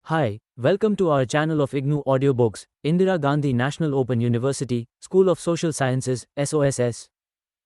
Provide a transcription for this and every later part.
Hi, welcome to our channel of IGNOU audiobooks, Indira Gandhi National Open University, School of Social Sciences, SOSS.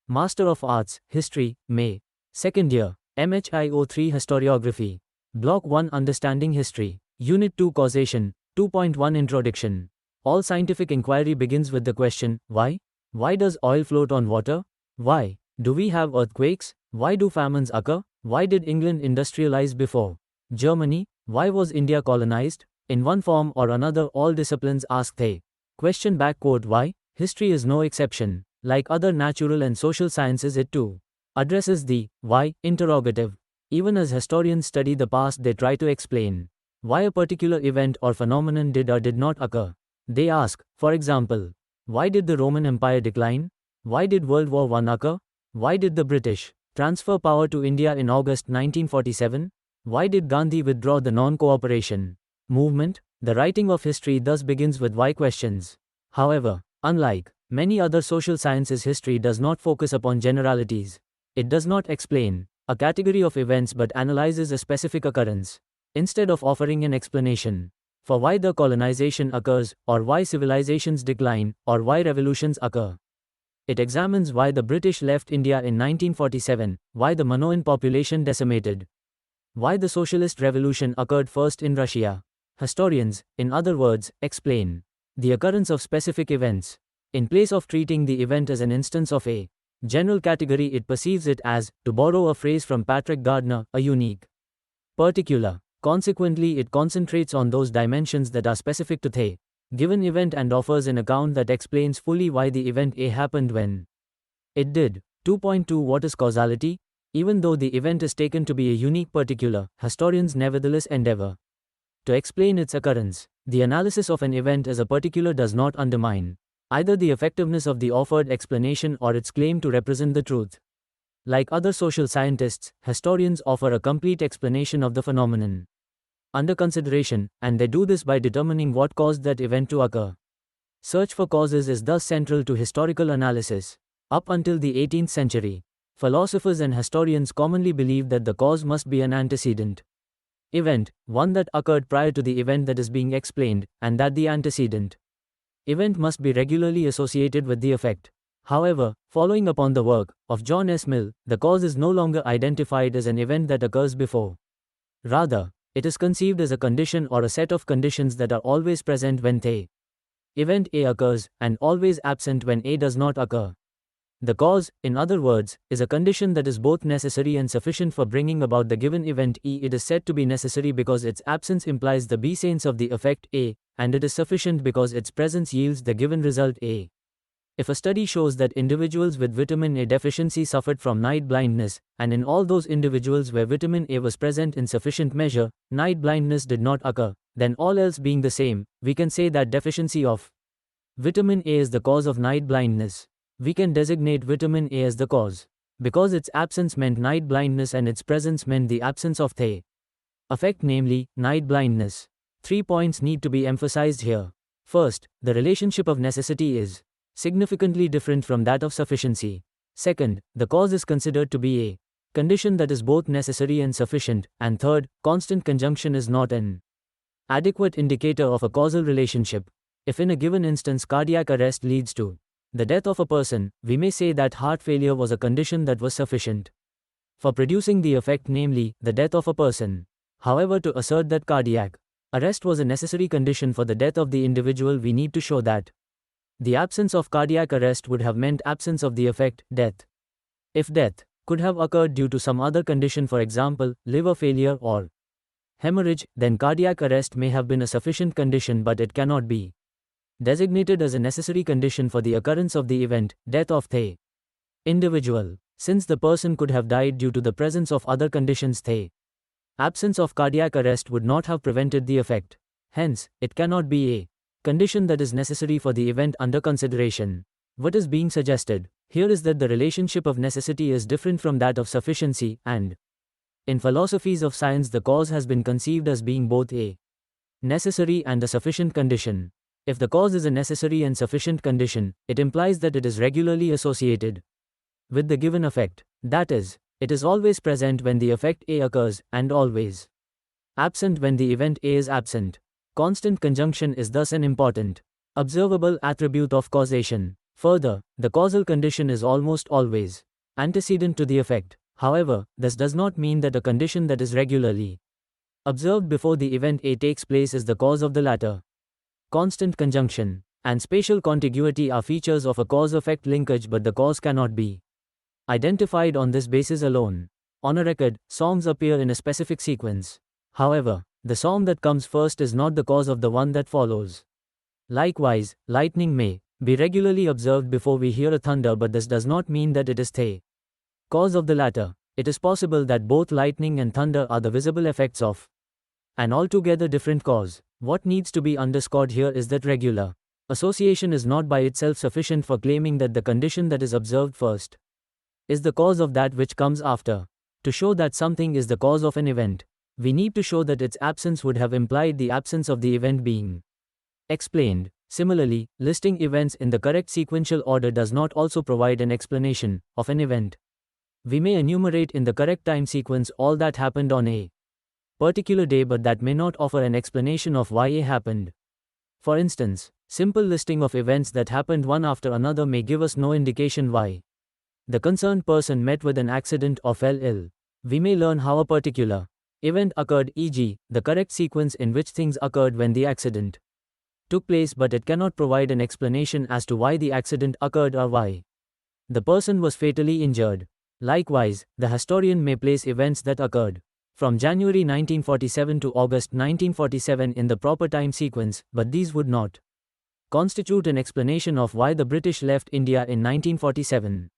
Master of Arts, History, May. Second year, MHI-03 Historiography. Block-1 Understanding History. Unit-2 Causation, 2.1 Introduction. All scientific inquiry begins with the question, why? Why does oil float on water? Why? Do we have earthquakes? Why do famines occur? Why did England industrialize before Germany? Why was India colonized? In one form or another, all disciplines ask the question back. Why? History is no exception. Like other natural and social sciences, it too addresses the why interrogative. Even as historians study the past, they try to explain why a particular event or phenomenon did or did not occur. They ask, for example, why did the Roman Empire decline? Why did World War I occur? Why did the British transfer power to India in August 1947? Why did Gandhi withdraw the non-cooperation movement? The writing of history thus begins with why questions. However, unlike many other social sciences, history does not focus upon generalities. It does not explain a category of events but analyzes a specific occurrence. Instead of offering an explanation for why the colonization occurs, or why civilizations decline, or why revolutions occur, it examines why the British left India in 1947, why the Minoan population decimated, why the socialist revolution occurred first in Russia. Historians, in other words, explain the occurrence of specific events. In place of treating the event as an instance of a general category, it perceives it as, to borrow a phrase from Patrick Gardner, a unique particular. Consequently, it concentrates on those dimensions that are specific to the given event and offers an account that explains fully why the event A happened when it did. 2.2 What is causality? Even though the event is taken to be a unique particular, historians nevertheless endeavor to explain its occurrence. The analysis of an event as a particular does not undermine either the effectiveness of the offered explanation or its claim to represent the truth. Like other social scientists, historians offer a complete explanation of the phenomenon under consideration, and they do this by determining what caused that event to occur. Search for causes is thus central to historical analysis. Up until the 18th century, philosophers and historians commonly believed that the cause must be an antecedent event, one that occurred prior to the event that is being explained, and that the antecedent event must be regularly associated with the effect. However, following upon the work of John S. Mill, the cause is no longer identified as an event that occurs before. Rather, it is conceived as a condition or a set of conditions that are always present when the event A occurs, and always absent when A does not occur. The cause, in other words, is a condition that is both necessary and sufficient for bringing about the given event E. It is said to be necessary because its absence implies the absence of the effect A, and it is sufficient because its presence yields the given result A. If a study shows that individuals with vitamin A deficiency suffered from night blindness, and in all those individuals where vitamin A was present in sufficient measure, night blindness did not occur, then all else being the same, we can say that deficiency of vitamin A is the cause of night blindness. We can designate vitamin A as the cause because its absence meant night blindness and its presence meant the absence of the effect, namely, night blindness. 3 points need to be emphasized here. First, the relationship of necessity is significantly different from that of sufficiency. Second, the cause is considered to be a condition that is both necessary and sufficient. And third, constant conjunction is not an adequate indicator of a causal relationship. If in a given instance cardiac arrest leads to the death of a person, we may say that heart failure was a condition that was sufficient for producing the effect, namely, the death of a person. However, to assert that cardiac arrest was a necessary condition for the death of the individual, we need to show that the absence of cardiac arrest would have meant absence of the effect, death. If death could have occurred due to some other condition, for example, liver failure or hemorrhage, then cardiac arrest may have been a sufficient condition, but it cannot be designated as a necessary condition for the occurrence of the event, death of the individual. Since the person could have died due to the presence of other conditions, the absence of cardiac arrest would not have prevented the effect. Hence, it cannot be a condition that is necessary for the event under consideration. What is being suggested here is that the relationship of necessity is different from that of sufficiency, and in philosophies of science, the cause has been conceived as being both a necessary and a sufficient condition. If the cause is a necessary and sufficient condition, it implies that it is regularly associated with the given effect. That is, it is always present when the effect A occurs, and always absent when the event A is absent. Constant conjunction is thus an important, observable attribute of causation. Further, the causal condition is almost always antecedent to the effect. However, this does not mean that a condition that is regularly observed before the event A takes place is the cause of the latter. Constant conjunction and spatial contiguity are features of a cause-effect linkage, but the cause cannot be identified on this basis alone. On a record, songs appear in a specific sequence. However, the song that comes first is not the cause of the one that follows. Likewise, lightning may be regularly observed before we hear a thunder, but this does not mean that it is the cause of the latter. It is possible that both lightning and thunder are the visible effects of an altogether different cause. What needs to be underscored here is that regular association is not by itself sufficient for claiming that the condition that is observed first is the cause of that which comes after. To show that something is the cause of an event, we need to show that its absence would have implied the absence of the event being explained. Similarly, listing events in the correct sequential order does not also provide an explanation of an event. We may enumerate in the correct time sequence all that happened on a particular day, but that may not offer an explanation of why A happened. For instance, simple listing of events that happened one after another may give us no indication why the concerned person met with an accident or fell ill. We may learn how a particular event occurred, e.g., the correct sequence in which things occurred when the accident took place, but it cannot provide an explanation as to why the accident occurred or why the person was fatally injured. Likewise, the historian may place events that occurred from January 1947 to August 1947 in the proper time sequence, but these would not constitute an explanation of why the British left India in 1947.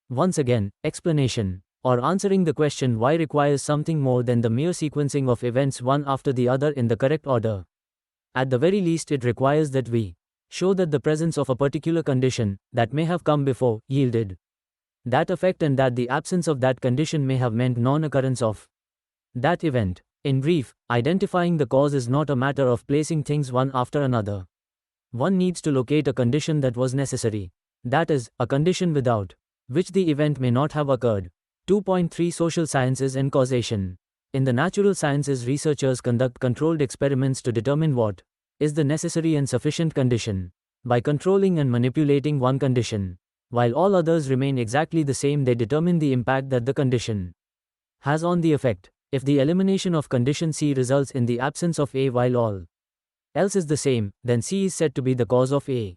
Once again, explanation or answering the question why requires something more than the mere sequencing of events one after the other in the correct order. At the very least, it requires that we show that the presence of a particular condition that may have come before yielded that effect, and that the absence of that condition may have meant non-occurrence of that event. In brief, identifying the cause is not a matter of placing things one after another. One needs to locate a condition that was necessary. That is, a condition without which the event may not have occurred. 2.3 Social Sciences and Causation. In the natural sciences, researchers conduct controlled experiments to determine what is the necessary and sufficient condition. By controlling and manipulating one condition, while all others remain exactly the same, they determine the impact that the condition has on the effect. If the elimination of condition C results in the absence of A while all else is the same, then C is said to be the cause of A.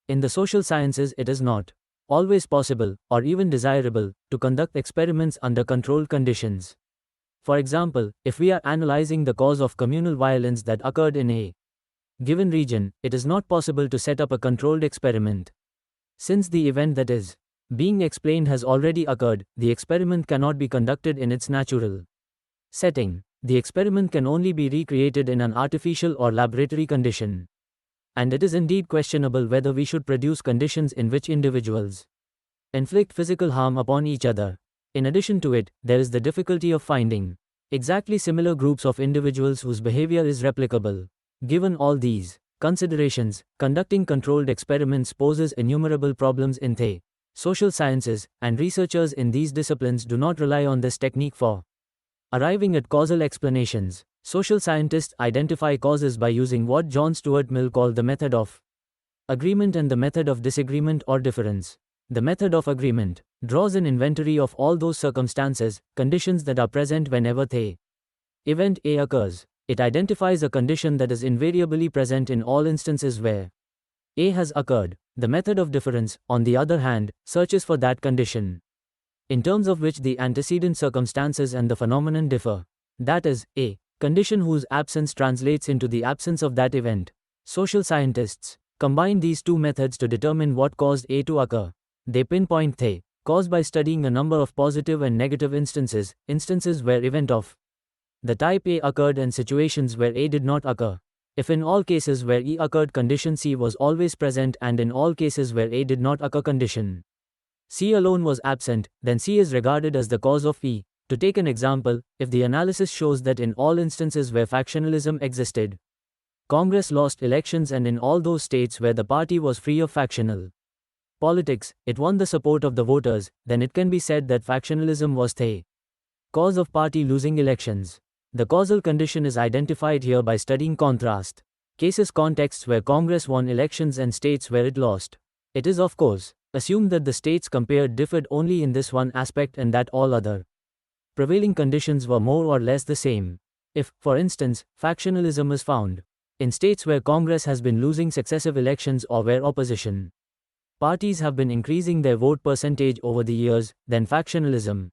In the social sciences, it is not always possible, or even desirable, to conduct experiments under controlled conditions. For example, if we are analyzing the cause of communal violence that occurred in a given region, it is not possible to set up a controlled experiment. Since the event that is being explained has already occurred, the experiment cannot be conducted in its natural setting. The experiment can only be recreated in an artificial or laboratory condition. And it is indeed questionable whether we should produce conditions in which individuals inflict physical harm upon each other. In addition to it, there is the difficulty of finding exactly similar groups of individuals whose behavior is replicable. Given all these considerations, conducting controlled experiments poses innumerable problems in the social sciences, and researchers in these disciplines do not rely on this technique for arriving at causal explanations. Social scientists identify causes by using what John Stuart Mill called the method of agreement and the method of disagreement or difference. The method of agreement draws an inventory of all those circumstances, conditions that are present whenever the event A occurs. It identifies a condition that is invariably present in all instances where A has occurred. The method of difference, on the other hand, searches for that condition in terms of which the antecedent circumstances and the phenomenon differ. That is, a condition whose absence translates into the absence of that event. Social scientists combine these two methods to determine what caused A to occur. They pinpoint the cause by studying a number of positive and negative instances where event of the type A occurred and situations where A did not occur. If in all cases where E occurred condition C was always present, and in all cases where A did not occur condition C alone was absent, then C is regarded as the cause of E. To take an example, if the analysis shows that in all instances where factionalism existed, Congress lost elections, and in all those states where the party was free of factional politics, it won the support of the voters, then it can be said that factionalism was the cause of party losing elections. The causal condition is identified here by studying contrast. Cases contexts where Congress won elections and states where it lost. It is, of course, assumed that the states compared differed only in this one aspect and that all other prevailing conditions were more or less the same. If, for instance, factionalism is found in states where Congress has been losing successive elections or where opposition parties have been increasing their vote percentage over the years, then factionalism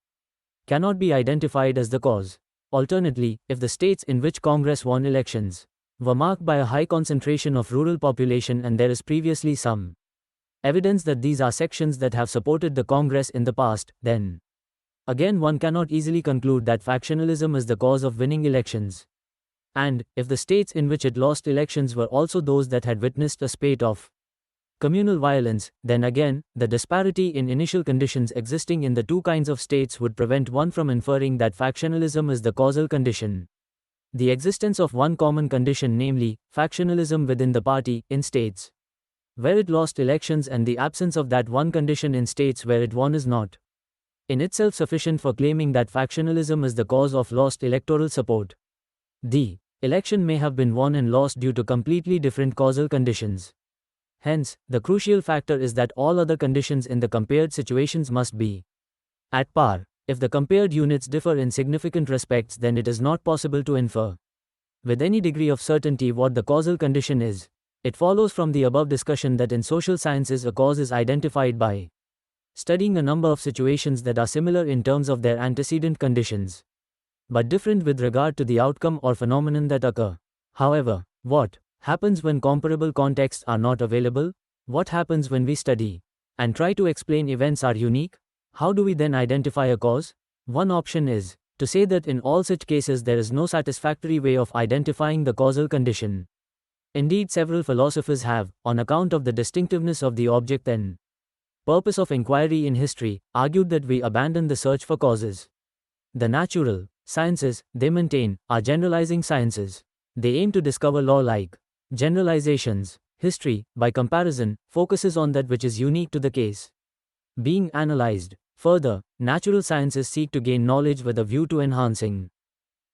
cannot be identified as the cause. Alternately, if the states in which Congress won elections were marked by a high concentration of rural population and there is previously some evidence that these are sections that have supported the Congress in the past, then again one cannot easily conclude that factionalism is the cause of winning elections. And, if the states in which it lost elections were also those that had witnessed a spate of communal violence, then again, the disparity in initial conditions existing in the two kinds of states would prevent one from inferring that factionalism is the causal condition. The existence of one common condition, namely, factionalism within the party, in states where it lost elections, and the absence of that one condition in states where it won, is not in itself sufficient for claiming that factionalism is the cause of lost electoral support. The election may have been won and lost due to completely different causal conditions. Hence, the crucial factor is that all other conditions in the compared situations must be at par. If the compared units differ in significant respects, then it is not possible to infer with any degree of certainty what the causal condition is. It follows from the above discussion that in social sciences a cause is identified by studying a number of situations that are similar in terms of their antecedent conditions, but different with regard to the outcome or phenomenon that occur. However, what happens when comparable contexts are not available? What happens when we study and try to explain events are unique? How do we then identify a cause? One option is to say that in all such cases there is no satisfactory way of identifying the causal condition. Indeed, several philosophers have, on account of the distinctiveness of the object and purpose of inquiry in history, argued that we abandon the search for causes. The natural sciences, they maintain, are generalizing sciences. They aim to discover law-like generalizations. History, by comparison, focuses on that which is unique to the case being analyzed. Further, natural sciences seek to gain knowledge with a view to enhancing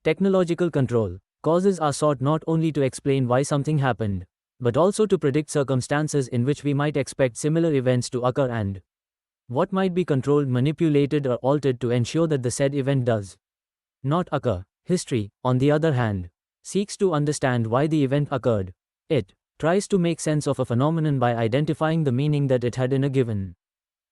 technological control. Causes are sought not only to explain why something happened, but also to predict circumstances in which we might expect similar events to occur and what might be controlled, manipulated, or altered to ensure that the said event does not occur. History, on the other hand, seeks to understand why the event occurred. It tries to make sense of a phenomenon by identifying the meaning that it had in a given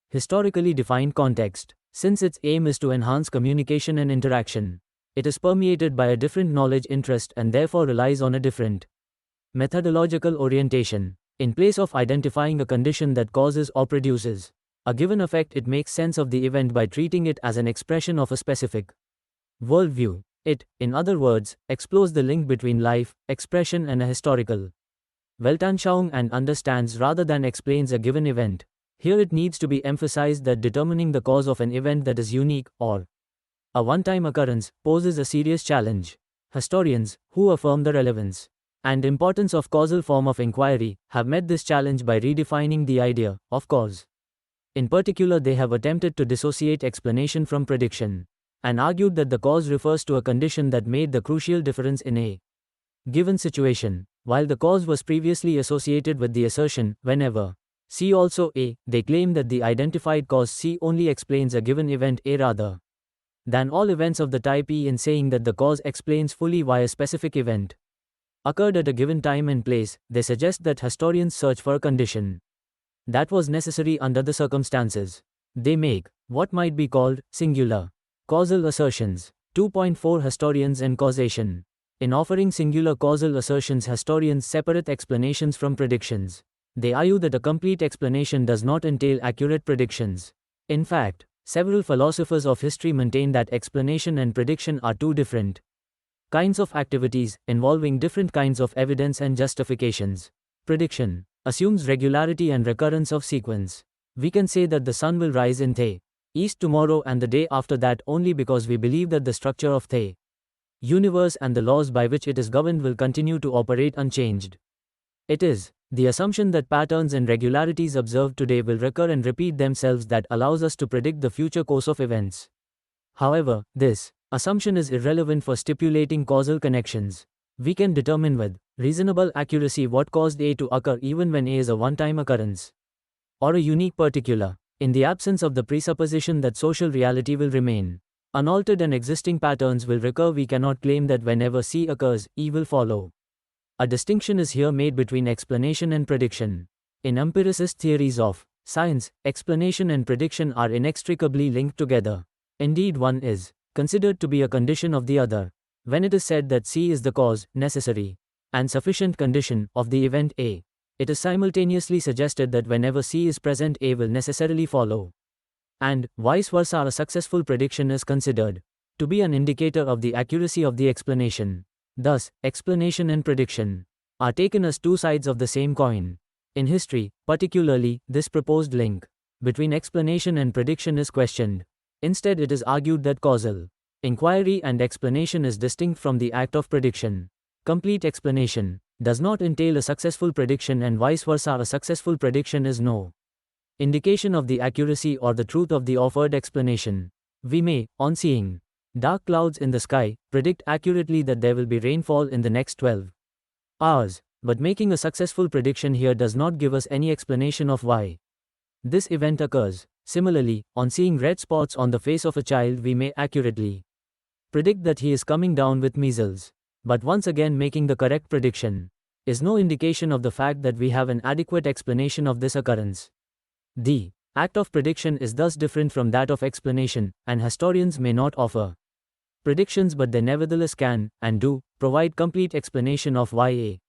historically defined context. Since its aim is to enhance communication and interaction, it is permeated by a different knowledge interest and therefore relies on a different methodological orientation. In place of identifying a condition that causes or produces a given effect, it makes sense of the event by treating it as an expression of a specific worldview. It, in other words, explores the link between life, expression, and a historical Weltanschauung and understands rather than explains a given event. Here it needs to be emphasized that determining the cause of an event that is unique, or a one-time occurrence, poses a serious challenge. Historians, who affirm the relevance and importance of causal form of inquiry, have met this challenge by redefining the idea of cause. In particular, they have attempted to dissociate explanation from prediction, and argued that the cause refers to a condition that made the crucial difference in a given situation, while the cause was previously associated with the assertion, whenever C also A, they claim that the identified cause C only explains a given event A rather than all events of the type E. In saying that the cause explains fully why a specific event occurred at a given time and place, they suggest that historians search for a condition that was necessary under the circumstances. They make what might be called singular causal assertions. 2.4 Historians and causation. In offering singular causal assertions, historians separate explanations from predictions. They argue that a complete explanation does not entail accurate predictions. In fact, several philosophers of history maintain that explanation and prediction are two different kinds of activities, involving different kinds of evidence and justifications. Prediction assumes regularity and recurrence of sequence. We can say that the sun will rise in the east tomorrow and the day after that only because we believe that the structure of the universe and the laws by which it is governed will continue to operate unchanged. It is the assumption that patterns and regularities observed today will recur and repeat themselves that allows us to predict the future course of events. However, this Assumption is irrelevant for stipulating causal connections. We can determine with reasonable accuracy what caused A to occur even when A is a one-time occurrence, or a unique particular, in the absence of the presupposition that social reality will remain unaltered and existing patterns will recur. We cannot claim that whenever C occurs, E will follow. A distinction is here made between explanation and prediction. In empiricist theories of science, explanation and prediction are inextricably linked together. Indeed, one is considered to be a condition of the other. When it is said that C is the cause, necessary, and sufficient condition of the event A, it is simultaneously suggested that whenever C is present, A will necessarily follow. And, vice versa, a successful prediction is considered to be an indicator of the accuracy of the explanation. Thus, explanation and prediction are taken as two sides of the same coin. In history, particularly, this proposed link between explanation and prediction is questioned. Instead, it is argued that causal inquiry and explanation is distinct from the act of prediction. Complete explanation does not entail a successful prediction, and vice versa, a successful prediction is no indication of the accuracy or the truth of the offered explanation. We may, on seeing dark clouds in the sky, predict accurately that there will be rainfall in the next 12 hours, but making a successful prediction here does not give us any explanation of why this event occurs. Similarly, on seeing red spots on the face of a child, we may accurately predict that he is coming down with measles. But once again, making the correct prediction is no indication of the fact that we have an adequate explanation of this occurrence. The act of prediction is thus different from that of explanation, and historians may not offer predictions, but they nevertheless can, and do, provide complete explanation of why a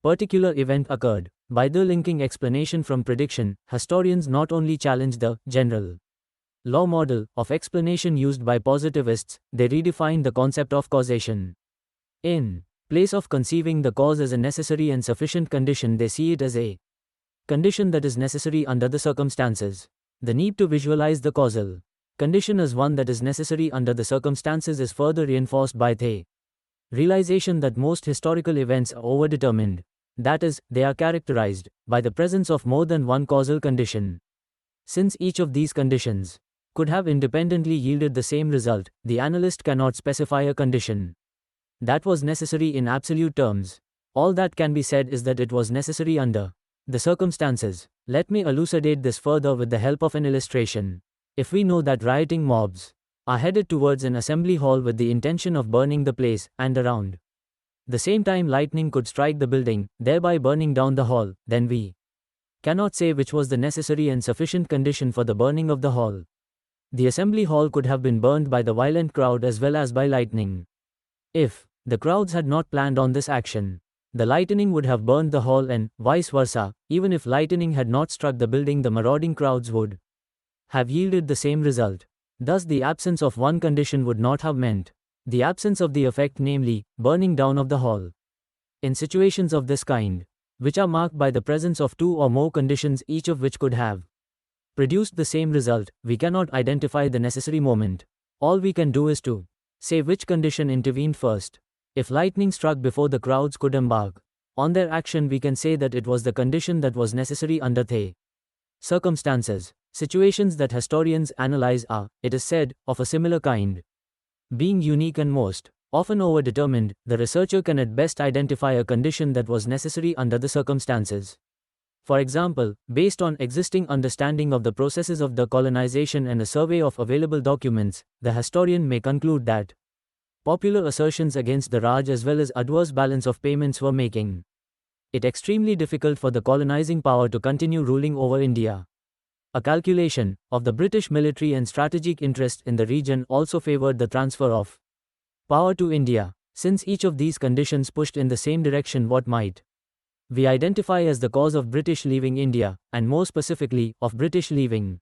particular event occurred. By the linking explanation from prediction, historians not only challenge the general law model of explanation used by positivists, they redefine the concept of causation. In place of conceiving the cause as a necessary and sufficient condition, they see it as a condition that is necessary under the circumstances. The need to visualize the causal condition as one that is necessary under the circumstances is further reinforced by the realization that most historical events are overdetermined. That is, they are characterized by the presence of more than one causal condition. Since each of these conditions could have independently yielded the same result, the analyst cannot specify a condition that was necessary in absolute terms. All that can be said is that it was necessary under the circumstances. Let me elucidate this further with the help of an illustration. If we know that rioting mobs are headed towards an assembly hall with the intention of burning the place, and around the same time lightning could strike the building, thereby burning down the hall, then we cannot say which was the necessary and sufficient condition for the burning of the hall. The assembly hall could have been burned by the violent crowd as well as by lightning. If the crowds had not planned on this action, the lightning would have burned the hall, and vice versa. Even if lightning had not struck the building, the marauding crowds would have yielded the same result. Thus, the absence of one condition would not have meant the absence of the effect, namely, burning down of the hall. In situations of this kind, which are marked by the presence of two or more conditions, each of which could have produced the same result, we cannot identify the necessary moment. All we can do is to say which condition intervened first. If lightning struck before the crowds could embark on their action, we can say that it was the condition that was necessary under the circumstances. Situations that historians analyze are, it is said, of a similar kind. Being unique and most often overdetermined, the researcher can at best identify a condition that was necessary under the circumstances. For example, based on existing understanding of the processes of the colonization and a survey of available documents, the historian may conclude that popular assertions against the Raj as well as adverse balance of payments were making it extremely difficult for the colonizing power to continue ruling over India. A calculation of the British military and strategic interest in the region also favored the transfer of power to India. Since each of these conditions pushed in the same direction, what might we identify as the cause of British leaving India, and more specifically, of British leaving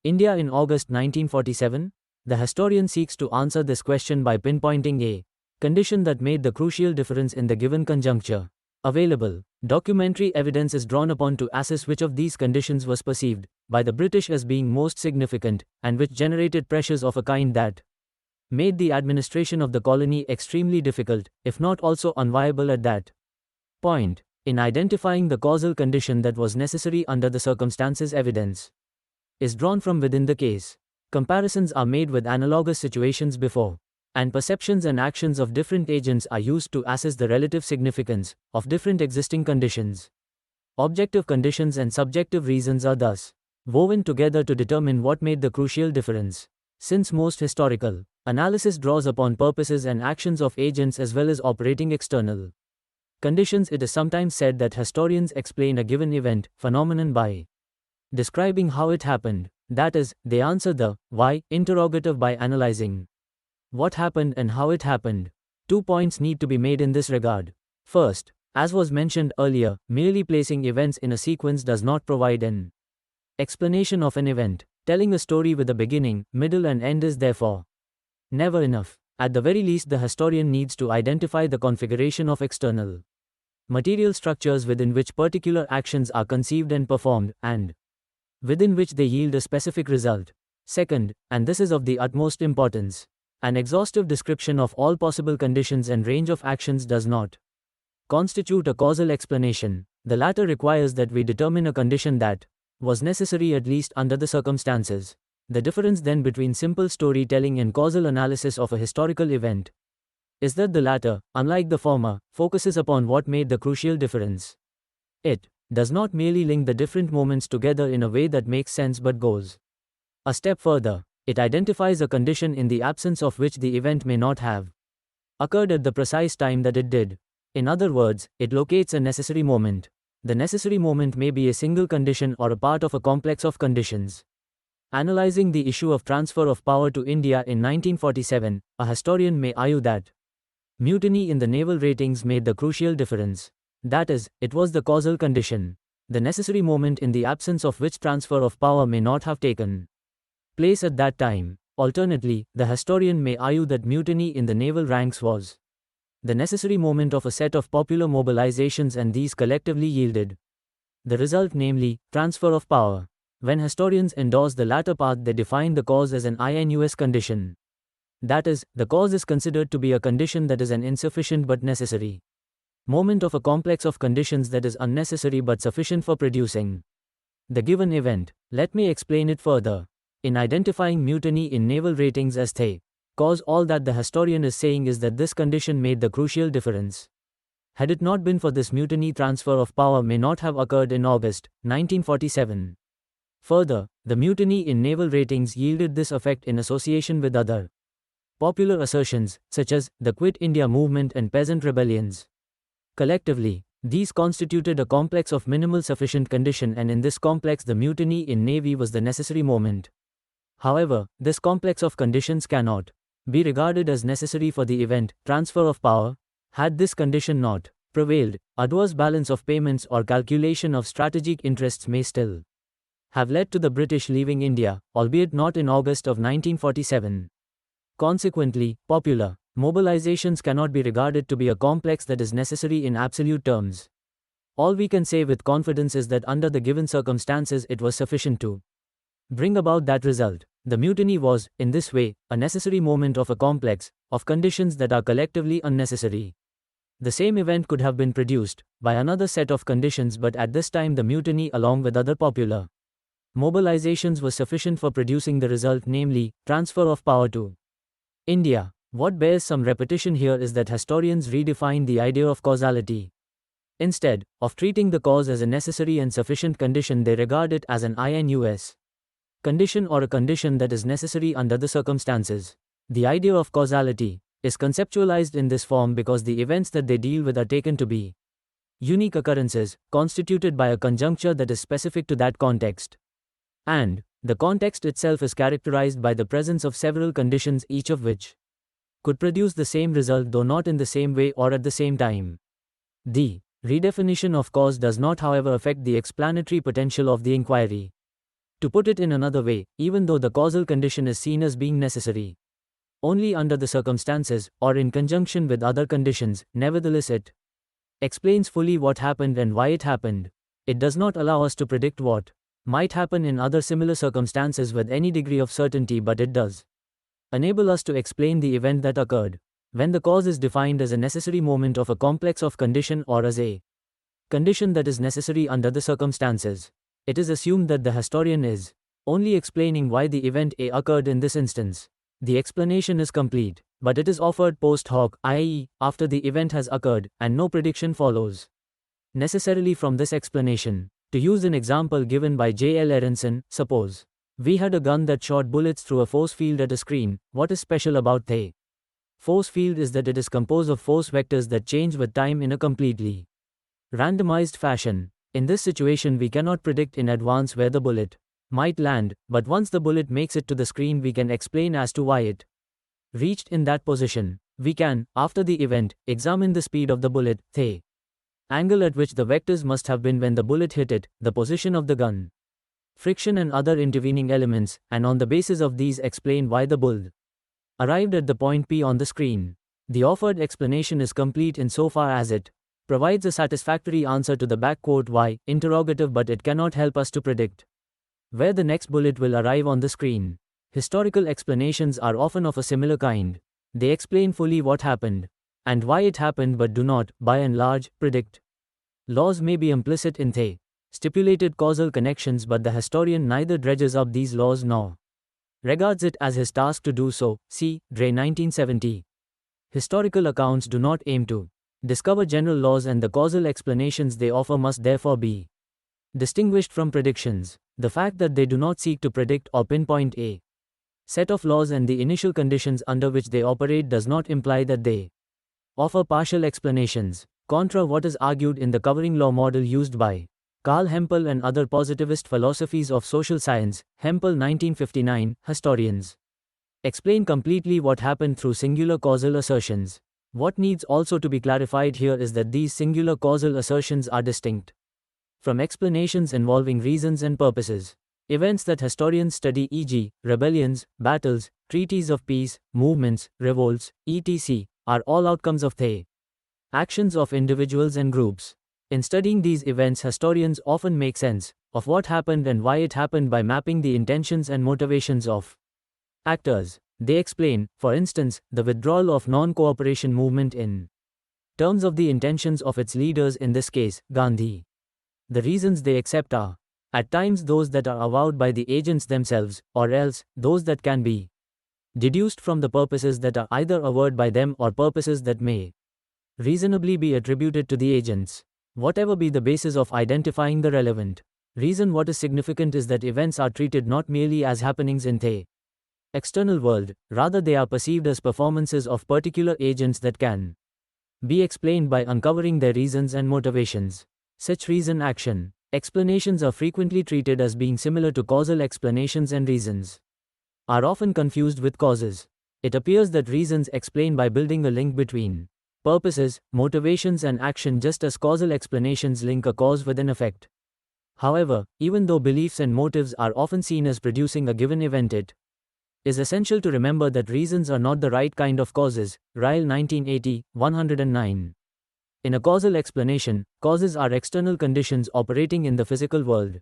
India in August 1947? The historian seeks to answer this question by pinpointing a condition that made the crucial difference in the given conjuncture. Available documentary evidence is drawn upon to assess which of these conditions was perceived by the British as being most significant, and which generated pressures of a kind that made the administration of the colony extremely difficult, if not also unviable at that point. In identifying the causal condition that was necessary under the circumstances, evidence is drawn from within the case. Comparisons are made with analogous situations before. And perceptions and actions of different agents are used to assess the relative significance of different existing conditions. Objective conditions and subjective reasons are thus woven together to determine what made the crucial difference. Since most historical analysis draws upon purposes and actions of agents as well as operating external conditions, it is sometimes said that historians explain a given event, phenomenon by describing how it happened. That is, they answer the why interrogative by analyzing what happened and how it happened. 2 points need to be made in this regard. First, as was mentioned earlier, merely placing events in a sequence does not provide an explanation of an event. Telling a story with a beginning, middle and end is therefore never enough. At the very least, the historian needs to identify the configuration of external material structures within which particular actions are conceived and performed, and within which they yield a specific result. Second, and this is of the utmost importance, an exhaustive description of all possible conditions and range of actions does not constitute a causal explanation. The latter requires that we determine a condition that was necessary at least under the circumstances. The difference then between simple storytelling and causal analysis of a historical event is that the latter, unlike the former, focuses upon what made the crucial difference. It does not merely link the different moments together in a way that makes sense but goes a step further. It identifies a condition in the absence of which the event may not have occurred at the precise time that it did. In other words, it locates a necessary moment. The necessary moment may be a single condition or a part of a complex of conditions. Analyzing the issue of transfer of power to India in 1947, a historian may argue that mutiny in the naval ratings made the crucial difference. That is, it was the causal condition, the necessary moment in the absence of which transfer of power may not have taken place at that time. Alternately, the historian may argue that mutiny in the naval ranks was the necessary moment of a set of popular mobilizations, and these collectively yielded the result, namely, transfer of power. When historians endorse the latter part, they define the cause as an INUS condition. That is, the cause is considered to be a condition that is an insufficient but necessary moment of a complex of conditions that is unnecessary but sufficient for producing the given event. Let me explain it further. In identifying mutiny in naval ratings as the cause, all that the historian is saying is that this condition made the crucial difference. Had it not been for this mutiny, transfer of power may not have occurred in August 1947. Further, the mutiny in naval ratings yielded this effect in association with other popular assertions, such as the Quit India movement and peasant rebellions. Collectively, these constituted a complex of minimal sufficient condition, and in this complex the mutiny in navy was the necessary moment. However, this complex of conditions cannot be regarded as necessary for the event, transfer of power. Had this condition not prevailed, adverse balance of payments or calculation of strategic interests may still have led to the British leaving India, albeit not in August of 1947. Consequently, popular mobilizations cannot be regarded to be a complex that is necessary in absolute terms. All we can say with confidence is that under the given circumstances it was sufficient to bring about that result. The mutiny was, in this way, a necessary moment of a complex of conditions that are collectively unnecessary. The same event could have been produced by another set of conditions, but at this time the mutiny along with other popular mobilizations was sufficient for producing the result, namely, transfer of power to India. What bears some repetition here is that historians redefine the idea of causality. Instead of treating the cause as a necessary and sufficient condition, they regard it as an INUS condition, or a condition that is necessary under the circumstances. The idea of causality is conceptualized in this form because the events that they deal with are taken to be unique occurrences, constituted by a conjuncture that is specific to that context. And the context itself is characterized by the presence of several conditions, each of which could produce the same result, though not in the same way or at the same time. The redefinition of cause does not, however, affect the explanatory potential of the inquiry. To put it in another way, even though the causal condition is seen as being necessary only under the circumstances, or in conjunction with other conditions, nevertheless it explains fully what happened and why it happened. It does not allow us to predict what might happen in other similar circumstances with any degree of certainty, but it does enable us to explain the event that occurred. When the cause is defined as a necessary moment of a complex of condition, or as a condition that is necessary under the circumstances, it is assumed that the historian is only explaining why the event A occurred in this instance. The explanation is complete But it is offered post hoc, i.e., after the event has occurred, and no prediction follows necessarily from this explanation. To use an example given by J. L. Aronson, suppose we had a gun that shot bullets through a force field at a screen. What is special about the force field is that it is composed of force vectors that change with time in a completely randomized fashion. In this situation, we cannot predict in advance where the bullet might land, but once the bullet makes it to the screen, we can explain as to why it reached in that position. We can, after the event, examine the speed of the bullet, the angle at which the vectors must have been when the bullet hit it, the position of the gun, friction and other intervening elements, and on the basis of these explain why the bullet arrived at the point P on the screen. The offered explanation is complete insofar as it provides a satisfactory answer to the (why) interrogative, but it cannot help us to predict where the next bullet will arrive on the screen. Historical explanations are often of a similar kind. They explain fully what happened and why it happened, but do not, by and large, predict. Laws may be implicit in the stipulated causal connections, but the historian neither dredges up these laws nor regards it as his task to do so. See, Dre 1970. Historical accounts do not aim to discover general laws, and the causal explanations they offer must therefore be distinguished from predictions. The fact that they do not seek to predict or pinpoint a set of laws and the initial conditions under which they operate does not imply that they offer partial explanations. Contra what is argued in the covering law model used by Karl Hempel and other positivist philosophies of social science, Hempel 1959, historians explain completely what happened through singular causal assertions. What needs also to be clarified here is that these singular causal assertions are distinct from explanations involving reasons and purposes. Events that historians study, e.g., rebellions, battles, treaties of peace, movements, revolts, etc., are all outcomes of the actions of individuals and groups. In studying these events, historians often make sense of what happened and why it happened by mapping the intentions and motivations of actors. They explain, for instance, the withdrawal of non-cooperation movement in terms of the intentions of its leaders, in this case, Gandhi. The reasons they accept are at times those that are avowed by the agents themselves, or else those that can be deduced from the purposes that are either avowed by them or purposes that may reasonably be attributed to the agents. Whatever be the basis of identifying the relevant reason, what is significant is that events are treated not merely as happenings in the external world, rather they are perceived as performances of particular agents that can be explained by uncovering their reasons and motivations. Such reason-action explanations are frequently treated as being similar to causal explanations, and reasons are often confused with causes. It appears that reasons explain by building a link between purposes, motivations and action, just as causal explanations link a cause with an effect. However, even though beliefs and motives are often seen as producing a given event, it is essential to remember that reasons are not the right kind of causes. Ryle 1980, 109. In a causal explanation, causes are external conditions operating in the physical world,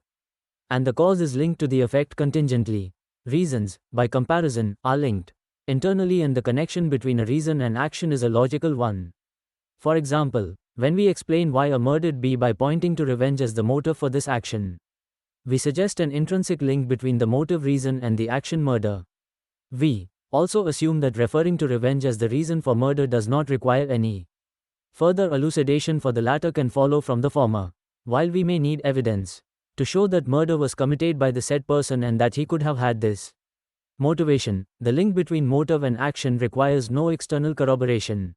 and the cause is linked to the effect contingently. Reasons, by comparison, are linked internally, and the connection between a reason and action is a logical one. For example, when we explain why A murdered B by pointing to revenge as the motive for this action, we suggest an intrinsic link between the motive reason and the action murder. We also assume that referring to revenge as the reason for murder does not require any further elucidation, for the latter can follow from the former. While we may need evidence to show that murder was committed by the said person and that he could have had this motivation, the link between motive and action requires no external corroboration.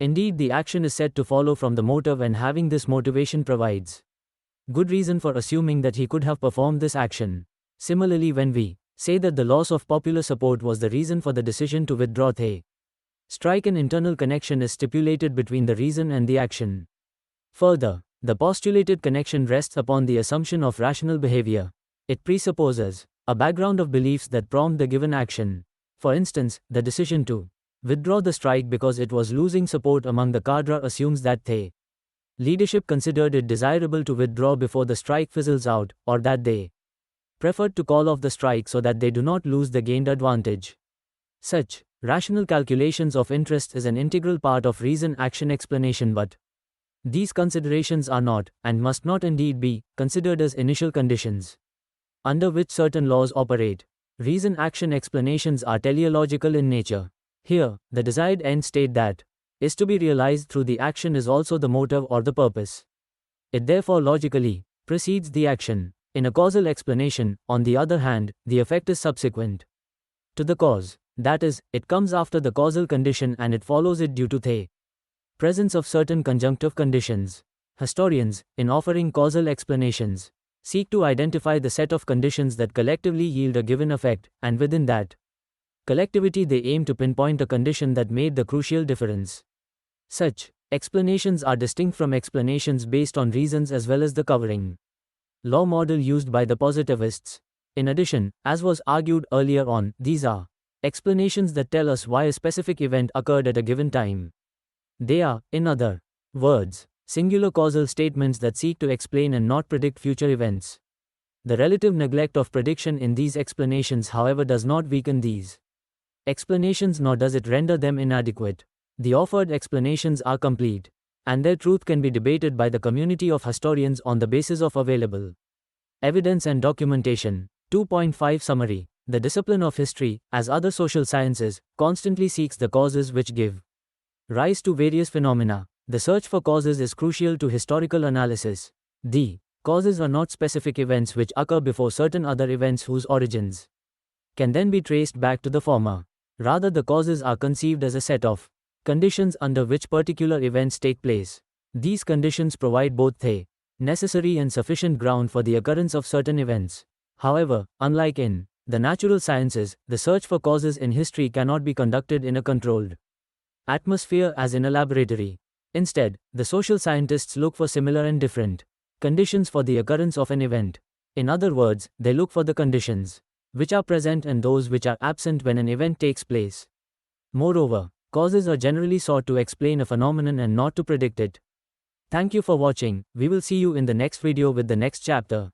Indeed, the action is said to follow from the motive, and having this motivation provides good reason for assuming that he could have performed this action. Similarly, when we say that the loss of popular support was the reason for the decision to withdraw the strike, an internal connection is stipulated between the reason and the action. Further, the postulated connection rests upon the assumption of rational behavior. It presupposes a background of beliefs that prompt the given action. For instance, the decision to withdraw the strike because it was losing support among the cadre assumes that the leadership considered it desirable to withdraw before the strike fizzles out, or that they preferred to call off the strike so that they do not lose the gained advantage. Such rational calculations of interest is an integral part of reason-action explanation, but these considerations are not, and must not indeed be, considered as initial conditions under which certain laws operate. Reason-action explanations are teleological in nature. Here, the desired end state that is to be realized through the action is also the motive or the purpose. It therefore logically precedes the action. In a causal explanation, on the other hand, the effect is subsequent to the cause. That is, it comes after the causal condition and it follows it due to the presence of certain conjunctive conditions. Historians, in offering causal explanations, seek to identify the set of conditions that collectively yield a given effect, and within that collectivity they aim to pinpoint a condition that made the crucial difference. Such explanations are distinct from explanations based on reasons as well as the covering law model used by the positivists. In addition, as was argued earlier on, these are explanations that tell us why a specific event occurred at a given time. They are, in other words, singular causal statements that seek to explain and not predict future events. The relative neglect of prediction in these explanations, however, does not weaken these explanations nor does it render them inadequate. The offered explanations are complete, and their truth can be debated by the community of historians on the basis of available evidence and documentation. 2.5 Summary. The discipline of history, as other social sciences, constantly seeks the causes which give rise to various phenomena. The search for causes is crucial to historical analysis. The causes are not specific events which occur before certain other events whose origins can then be traced back to the former. Rather, the causes are conceived as a set of conditions under which particular events take place. These conditions provide both the necessary and sufficient ground for the occurrence of certain events. However, unlike in the natural sciences, the search for causes in history cannot be conducted in a controlled atmosphere as in a laboratory. Instead, the social scientists look for similar and different conditions for the occurrence of an event. In other words, they look for the conditions which are present and those which are absent when an event takes place. Moreover, causes are generally sought to explain a phenomenon and not to predict it. Thank you for watching. We will see you in the next video with the next chapter.